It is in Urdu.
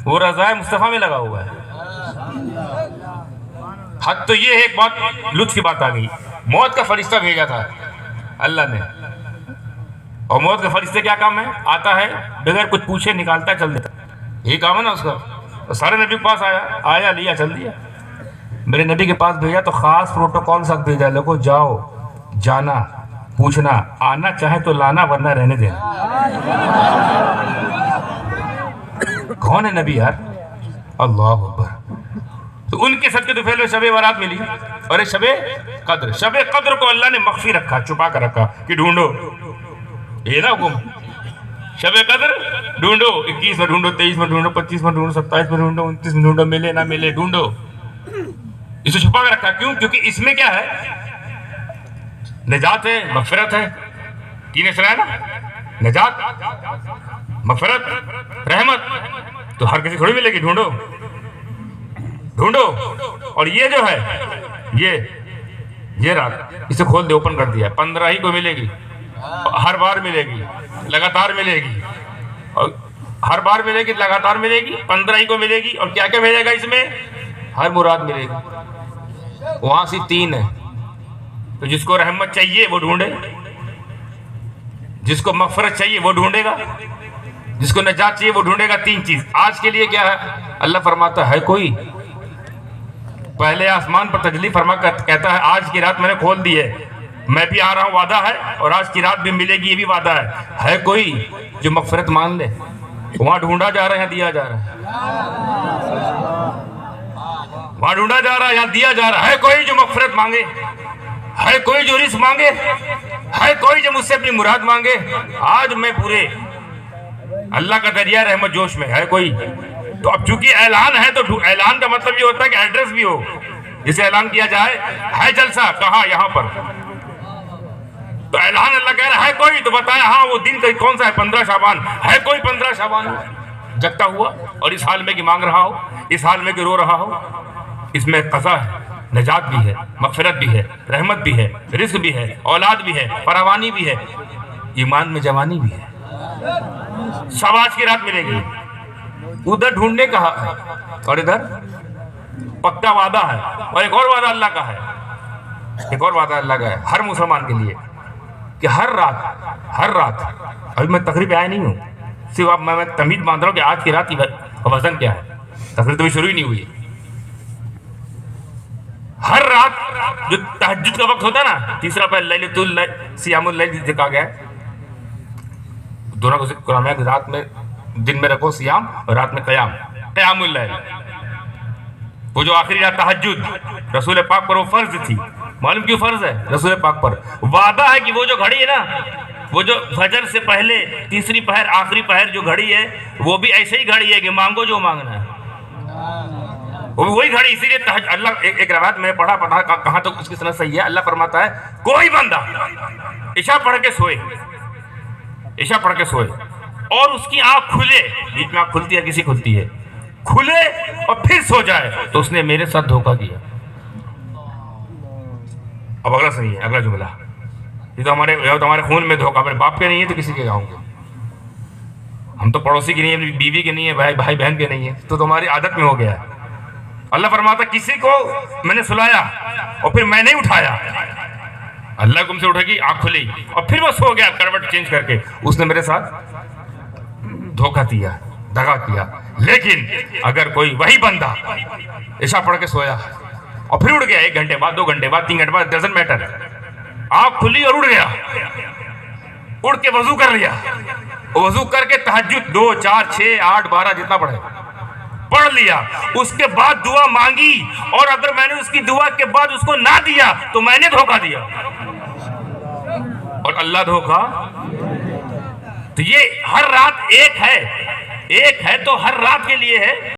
وہ رضائے مصطفیٰ میں لگا ہوا ہے. حد تو یہ ہے، ایک بات لطف کی بات آ گئی، موت کا فرشتہ بھیجا تھا اللہ نے، اور موت کا فرشتے کیا کام ہے؟ آتا ہے بغیر کچھ پوچھے نکالتا ہے، چل دیتا، یہی کام ہے نا اس کا. تو سارے نبی کے پاس آیا لیا چل دیا. میرے نبی کے پاس بھیجا تو خاص پروٹوکول ساتھ بھیجا، لوگوں جاؤ، جانا، پوچھنا، آنا چاہے تو لانا ورنہ رہنے دینا. کون ہے نبی یار؟ اللہ اکبر. تو ان کے صدقے تو پھیل میں شب برات ملی. اور شب قدر، شب قدر کو اللہ نے مخفی رکھا، چھپا کر رکھا کہ ڈھونڈو. یہ نا حکم، شب قدر ڈھونڈو، 21 میں ڈھونڈو، 23 میں ڈھونڈو، 25 میں ڈھونڈو، 27 میں ڈھونڈو، 29 میں ڈھونڈو، ملے نہ ملے ڈھونڈو. اسے چھپا کر رکھا. کیوں؟ کیونکہ اس میں کیا ہے؟ نجات ہے، مغفرت ہے. تین اسرا ہے نا، نجات، مغفرت، رحمت. تو ہر کسی تھوڑی ملے گی، ڈھونڈو ڈھونڈو. اور یہ جو ہے یہ رات اسے کھول دے، اوپن کر دیا. 15 ہی کو ملے گی، ہر بار ملے گی، لگاتار ملے گی، اور ہر بار ملے گی، لگاتار ملے گی. 15 ہی کو ملے گی. اور کیا کیا ملے گا اس میں؟ ہر مراد ملے گی. وہاں سے 3 ہے. تو جس کو رحمت چاہیے وہ ڈھونڈے، جس کو مغفرت چاہیے وہ ڈھونڈے گا، جس کو نجات چاہیے وہ ڈھونڈے گا. 3 چیز. آج کے لیے کیا ہے؟ اللہ فرماتا ہے کوئی پہلے آسمان پر تجلی فرما کر کہتا ہے آج کی رات میں نے کھول دی ہے، میں بھی آ رہا ہوں، وعدہ ہے، اور آج کی رات بھی ملے گی، یہ بھی وعدہ ہے. ہے کوئی جو مغفرت مان لے؟ وہاں ڈھونڈا جا رہا ہے، دیا جا رہا ہے. وہاں ڈھونڈا جا رہا ہے، یہاں دیا جا رہا ہے. کوئی جو مغفرت مانگے، ہے کوئی جو رزق مانگے، ہے کوئی جو مجھ سے اپنی مراد مانگے. آج میں پورے اللہ کا دریا رحمت جوش میں ہے کوئی. تو اب چونکہ اعلان ہے تو اعلان کا مطلب یہ ہوتا ہے کہ ایڈریس بھی ہو، جسے اعلان کیا جائے ہے جلسہ کہاں؟ یہاں پر. تو اعلان اللہ کہہ رہا ہے کوئی تو بتایا ہاں وہ دن کون سا ہے؟ 15 شعبان. ہے کوئی 15 شعبان جگتا ہوا اور اس حال میں کہ مانگ رہا ہو، اس حال میں کہ رو رہا ہو؟ اس میں قضا ہے، نجات بھی ہے، مغفرت بھی ہے، رحمت بھی ہے، رزق بھی ہے، اولاد بھی ہے، فراوانی بھی ہے، ایمان میں جوانی بھی ہے. سب آج کی رات ملے گی. ادھر ڈھونڈنے کا ہے اور ادھر پکا وعدہ ہے. اور ایک اور وعدہ اللہ کا ہے، ایک اور وعدہ اللہ کا ہے ہر مسلمان کے لیے کہ ہر رات ابھی میں تقریب آیا نہیں ہوں، صرف اب میں تمہید باندھ رہا ہوں کہ آج کی رات کی وزن کیا ہے. تقریب تو بھی شروع ہی نہیں ہوئی. ہر رات جو تہجد کا وقت ہوتا ہے نا، تیسرا پہل لیلۃ سیام اللیل کہا گیا ہے. دونوں کو ذکر ہے کہ رات میں، دن میں رکھو سیام اور رات میں قیام اللیل. وہ جو آخری رات تہجد رسول پاک پر وہ فرض تھی. معلوم کیوں فرض ہے؟ رسول پاک پر وعدہ ہے کہ وہ جو گھڑی ہے نا، وہ جو فجر سے پہلے تیسری پہر آخری پہر جو گھڑی ہے، وہ بھی ایسے ہی گھڑی ہے کہ مانگو جو مانگنا ہے. وہ وہی گھڑی. اسی لیے اللہ ایک روایت میں پڑھا کہاں تک اس کی سند صحیح ہے. اللہ فرماتا ہے کوئی بندہ عشاء پڑھ کے سوئے، عشاء پڑھ کے سوئے اور اس کی آنکھ کھلے، بیچ میں آنکھ کھلتی ہے، کسی کھلتی ہے، کھلے اور پھر سو جائے تو اس نے میرے ساتھ دھوکہ کیا. اب اگلا صحیح ہے، اگلا جملہ، یہ تو ہمارے خون میں دھوکہ. میرے باپ کے نہیں ہے تو کسی کے ہوں گے. ہم تو پڑوسی کے نہیں ہے، بیوی کے نہیں ہے، بھائی بہن کے نہیں ہے، تو تمہاری عادت میں ہو گیا ہے. اللہ فرماتا کسی کو میں نے سلایا اور پھر میں نہیں اٹھایا، اللہ کو سے اٹھے گی، آنکھ کھلی اور پھر وہ سو گیا کروٹ چینج کر کے، اس نے میرے ساتھ دھوکہ دیا، دغا کیا. لیکن اگر کوئی وہی بندہ عشاء پڑھ کے سویا اور پھر اڑ گیا 1 گھنٹے بعد، 2 گھنٹے بعد، 3 گھنٹے بعد، ڈزنٹ میٹر، آنکھ کھلی اور اڑ گیا، اڑ کے وضو کر لیا، وضو کر کے تہجد 2 4 6 8 12 جتنا پڑھ لیا، اس کے بعد دعا مانگی، اور اگر میں نے اس کی دعا کے بعد اس کو نہ دیا تو میں نے دھوکہ دیا اور اللہ دھوکہ. تو یہ ہر رات ایک ہے تو ہر رات کے لیے ہے.